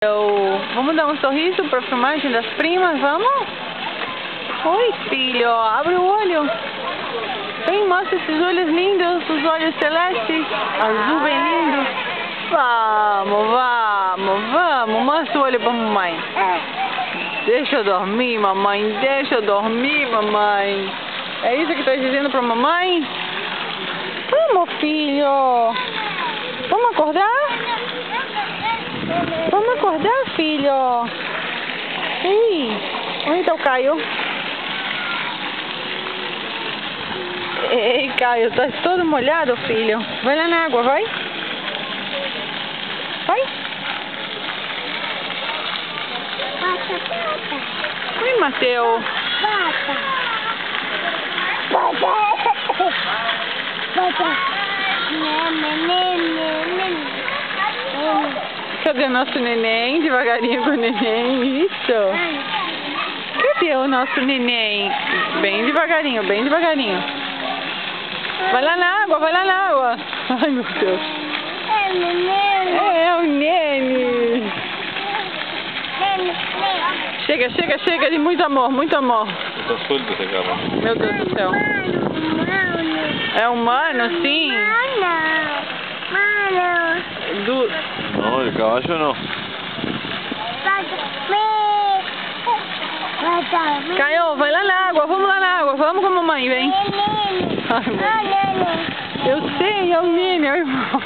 Vamos dar um sorriso para a filmagem das primas, vamos? Oi, filho, abre o olho. Vem, mostra esses olhos lindos, os olhos celestes, azul bem lindo. Vamos, vamos, vamos, mostra o olho para mamãe. Deixa eu dormir, mamãe, deixa eu dormir, mamãe. É isso que tá dizendo para mamãe? Vamos, filho. Vamos acordar? Vamos acordar, filho. Ei, onde tá o Caio? Ei, Caio, tá todo molhado, filho. Vai lá na água, vai. Vai. Oi, Mateus. Cadê nosso neném? Devagarinho com o neném. Isso. Cadê o nosso neném? Bem devagarinho, bem devagarinho. Vai lá na água, vai lá na água. Ai, meu Deus. É o Nene. Chega, chega, chega de muito amor, muito amor. Meu Deus do céu. É humano, sim? No, el caballo no. Caio, vai lá na água, vamos lá na água, vamos com a mamãe, vem. Ai, eu sei, é o Nene, é o irmão.